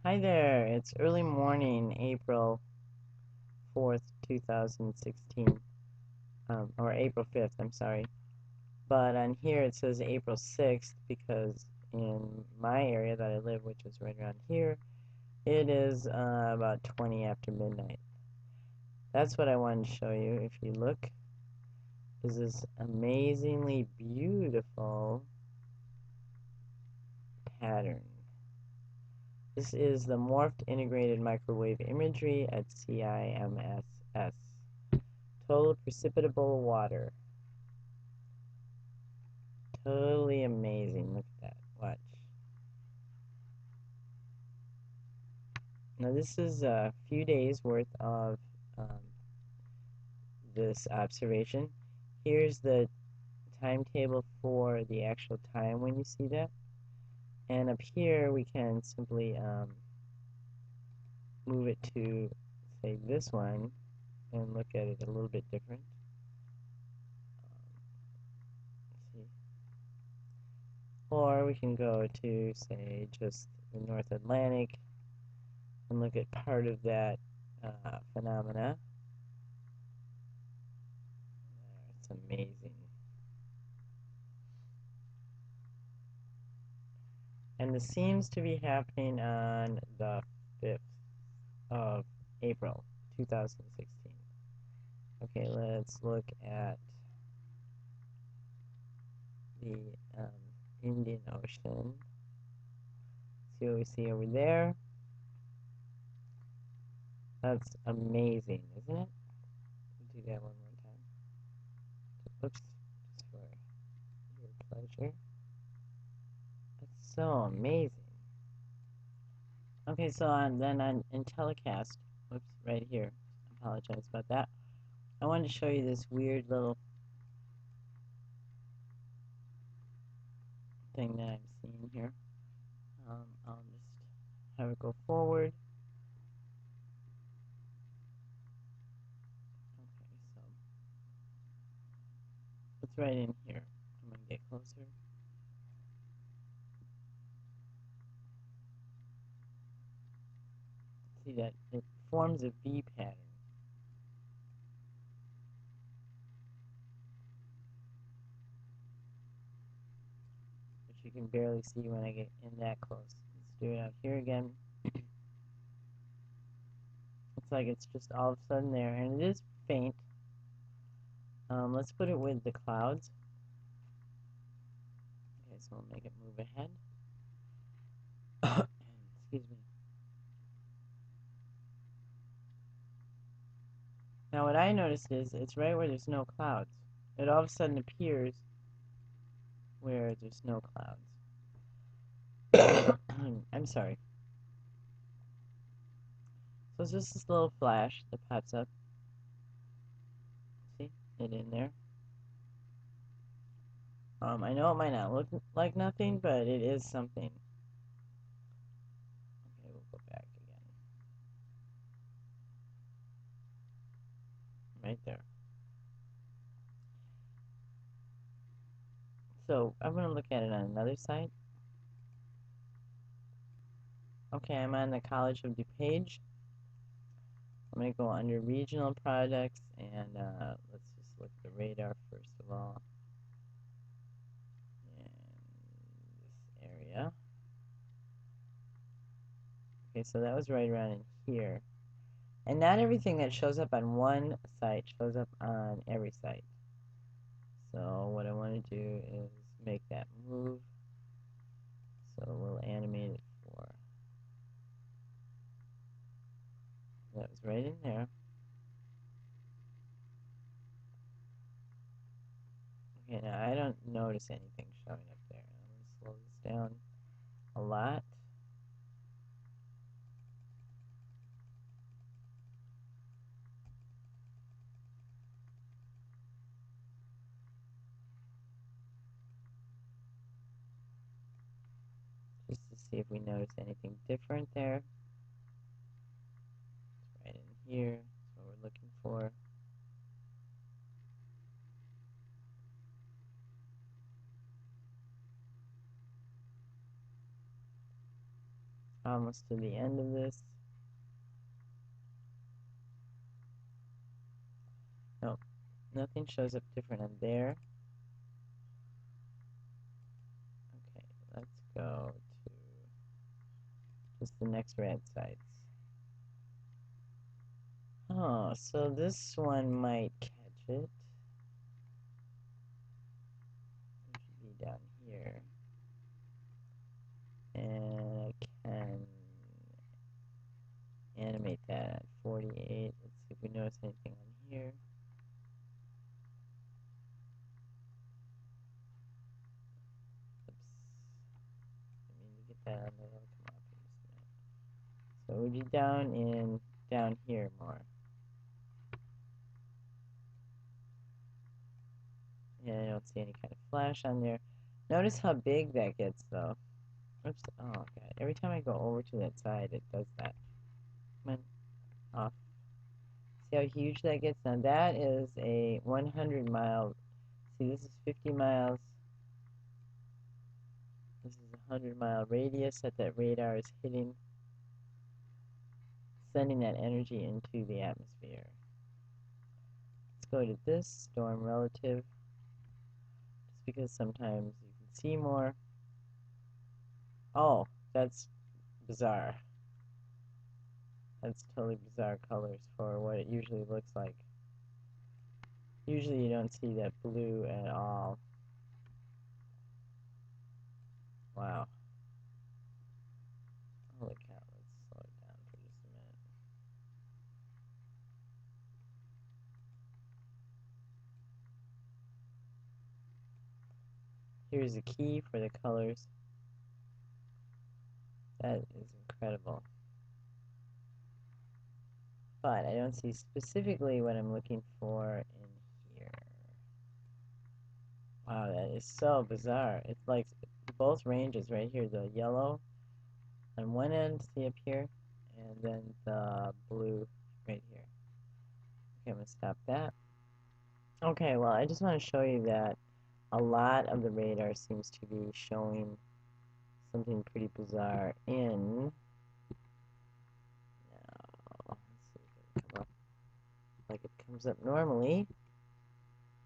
Hi there, it's early morning, April 4th, 2016, or April 5th, I'm sorry. But on here it says April 6th because in my area that I live, which is right around here, it is about 20 after midnight. That's what I wanted to show you. If you look, is this amazingly beautiful pattern. This is the Morphed Integrated Microwave Imagery at CIMSS. Total precipitable water. Totally amazing. Look at that. Watch. Now this is a few days worth of um, this observation. Here's the timetable for the actual time when you see that. And up here we can simply move it to, say, this one and look at it a little bit different. See. Or we can go to, say, just the North Atlantic and look at part of that phenomena. It's amazing. And this seems to be happening on the 5th of April, 2016. Okay, let's look at the Indian Ocean. See what we see over there? That's amazing, isn't it? We'll do that one more time. Oops, just for your pleasure. That's so amazing. Okay, so then on in telecast, whoops, right here. I apologize about that. I wanted to show you this weird little thing that I'm seeing here. I'll just have it go forward. Okay, so it's right in here. I'm going to get closer. See that it forms a V pattern. Which you can barely see when I get in that close. Let's do it out here again. It's like it's just all of a sudden there, and it is faint. Let's put it with the clouds. Okay, so we'll make it move ahead. Excuse me. Now what I noticed is it's right where there's no clouds. It all of a sudden appears where there's no clouds. I'm sorry. So it's just this little flash that pops up. See it in there. I know it might not look like nothing, but it is something. Okay, we'll go back again. Right there. So I'm going to look at it on another site. Okay, I'm on the College of DuPage. I'm going to go under regional projects and let's just look at the radar first of all. And this area. Okay, so that was right around in here. And not everything that shows up on one site shows up on every site. So what I want to do is make that move. So we'll animate it for. That was right in there. Okay, now I don't notice anything showing up there. I'm going to slow this down a lot. Just to see if we notice anything different there. It's right in here. That's what we're looking for. almost to the end of this. No, nothing shows up different on there. Okay, let's go to just the next red sites. Oh, so this one might catch it. It should be down here. And I can animate that at 48. Let's see if we notice anything on here. Oops. I mean to get that on there, that'll come off in just a minute. So it would be down here more. Yeah, I don't see any kind of flash on there. Notice how big that gets though. Oops. Oh god. Every time I go over to that side it does that. Come on. Off. See how huge that gets? Now that is a 100-mile. See, this is 50 miles. This is a 100-mile radius that radar is hitting, sending that energy into the atmosphere. Let's go to this storm relative, just because sometimes you can see more. Oh, that's bizarre. That's totally bizarre colors for what it usually looks like. Usually you don't see that blue at all. Wow. Holy cow, let's slow it down for just a minute. Here's the key for the colors. That is incredible. But I don't see specifically what I'm looking for in here. Wow, that is so bizarre. It's like both ranges right here, the yellow on one end, see up here, and then the blue right here. Okay, I'm going to stop that. Okay, well, I just want to show you that a lot of the radar seems to be showing something pretty bizarre in... Now, let's see if it can come up like it comes up normally.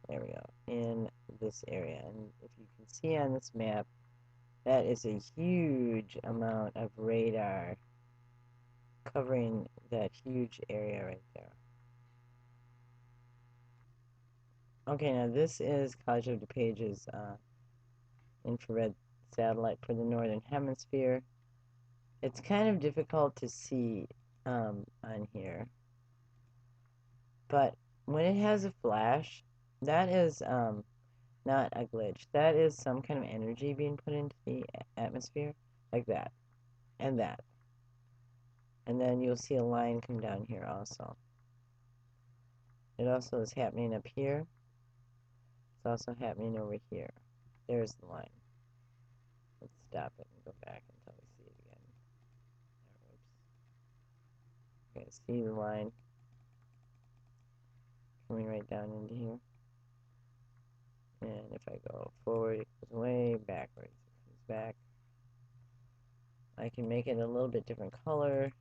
There we go, in this area. And if you can see on this map, that is a huge amount of radar covering that huge area right there. Okay, now this is College of DuPage's infrared satellite for the northern hemisphere. It's kind of difficult to see on here, but when it has a flash, that is not a glitch. That is some kind of energy being put into the atmosphere, like that, and that. And then you'll see a line come down here also. It also is happening up here. It's also happening over here. There's the line. Let's stop it and go back until we see it again. Oops. Okay, see the line coming right down into here. And if I go forward, it goes way backwards. It comes back. I can make it a little bit different color.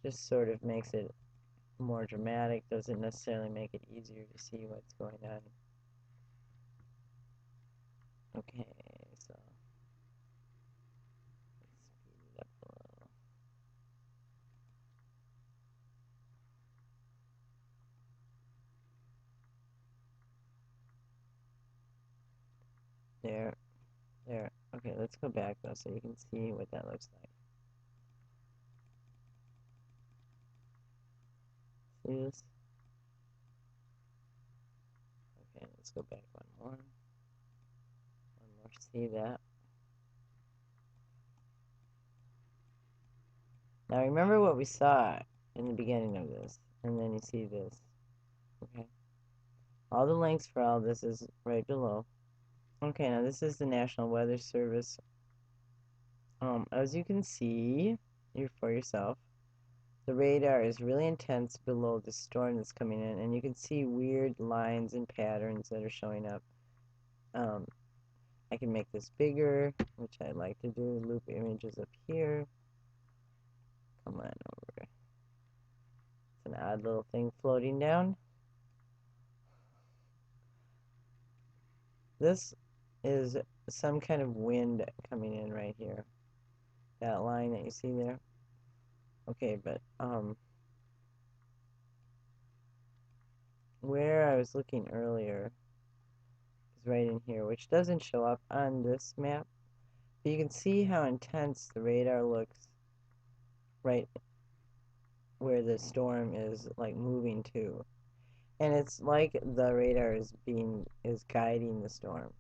Just sort of makes it more dramatic. Doesn't necessarily make it easier to see what's going on. Okay, so let's speed it up a little. There. Okay, let's go back though so you can see what that looks like. See this? Okay, let's go back one more. One more, see that? Now remember what we saw in the beginning of this, and then you see this. Okay? All the links for all this is right below. Okay, now this is the National Weather Service. As you can see, for yourself, the radar is really intense below the storm that's coming in, and you can see weird lines and patterns that are showing up. I can make this bigger, which I like to do. Loop images up here. Come on over. It's an odd little thing floating down. This is some kind of wind coming in right here. That line that you see there. Okay, but where I was looking earlier is right in here, which doesn't show up on this map. But you can see how intense the radar looks right where the storm is like moving to. And it's like the radar is guiding the storm.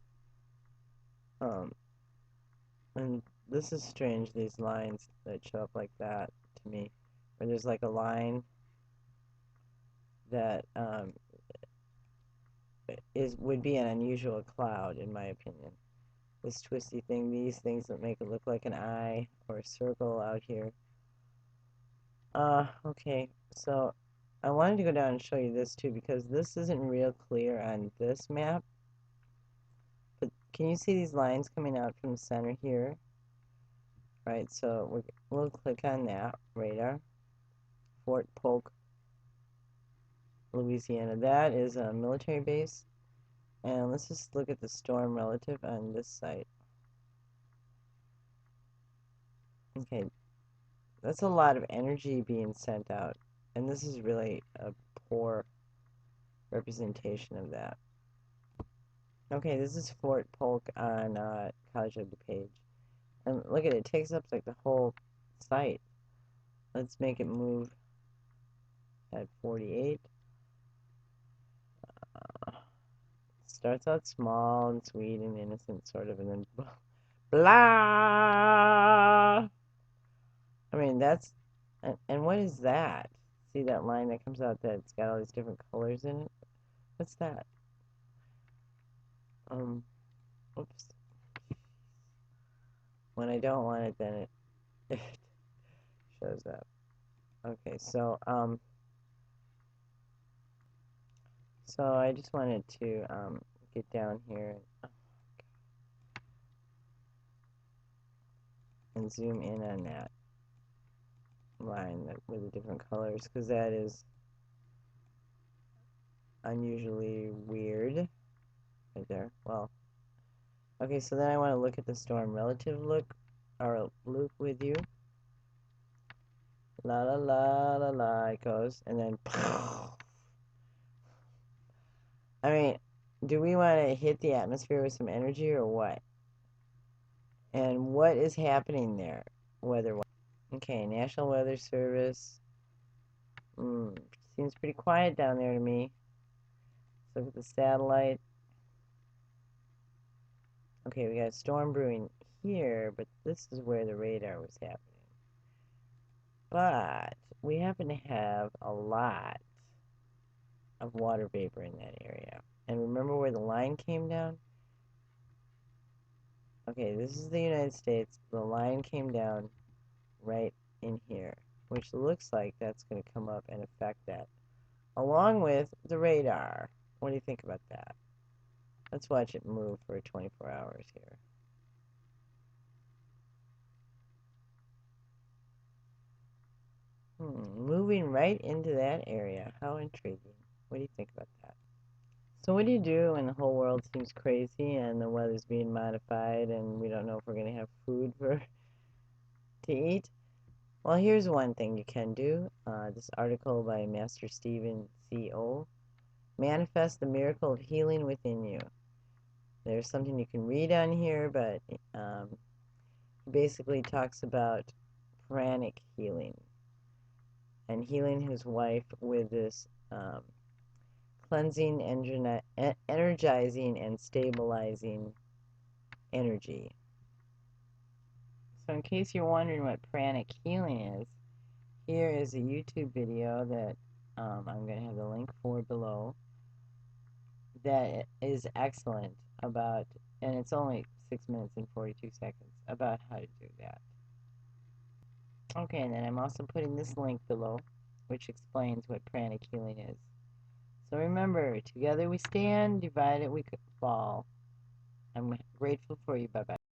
And this is strange, these lines that show up like that to me. Where there's like a line that would be an unusual cloud, in my opinion. This twisty thing, these things that make it look like an eye or a circle out here. Okay, so I wanted to go down and show you this too, because this isn't real clear on this map. But can you see these lines coming out from the center here? Right, so we'll click on that radar. Fort Polk, Louisiana. That is a military base. And let's just look at the storm relative on this site. Okay, that's a lot of energy being sent out. And this is really a poor representation of that. Okay, this is Fort Polk on College of DuPage. And look at it, it takes up like the whole site. Let's make it move at 48. Starts out small and sweet and innocent, sort of, and then blah. I mean, that's, and what is that? See that line that comes out that's got all these different colors in it? What's that? Oops. When I don't want it, then it shows up. Okay, so I just wanted to get down here and zoom in on that line with the different colors, because that is unusually weird right there. Well, okay, so then I want to look at the storm relative look or loop with you. La la la la la, it goes, and then I mean, do we want to hit the atmosphere with some energy or what? And what is happening there weather-wise? Okay, National Weather Service. Seems pretty quiet down there to me. Let's look at the satellite. Okay, we got a storm brewing here, but this is where the radar was happening. But we happen to have a lot of water vapor in that area. And remember where the line came down? Okay, this is the United States. The line came down right in here, which looks like that's going to come up and affect that, along with the radar. What do you think about that? Let's watch it move for 24 hours here. Moving right into that area. How intriguing. What do you think about that? So what do you do when the whole world seems crazy and the weather's being modified and we don't know if we're going to have food to eat? Well, here's one thing you can do. This article by Master Stephen C.O. Manifest the miracle of healing within you. There's something you can read on here, but he basically talks about pranic healing and healing his wife with this cleansing, energizing, and stabilizing energy. So in case you're wondering what pranic healing is, here is a YouTube video that I'm going to have the link for below that is excellent about, and it's only 6 minutes and 42 seconds, about how to do that. Okay, and then I'm also putting this link below, which explains what pranic healing is. So remember, together we stand, divided we fall. I'm grateful for you. Bye bye.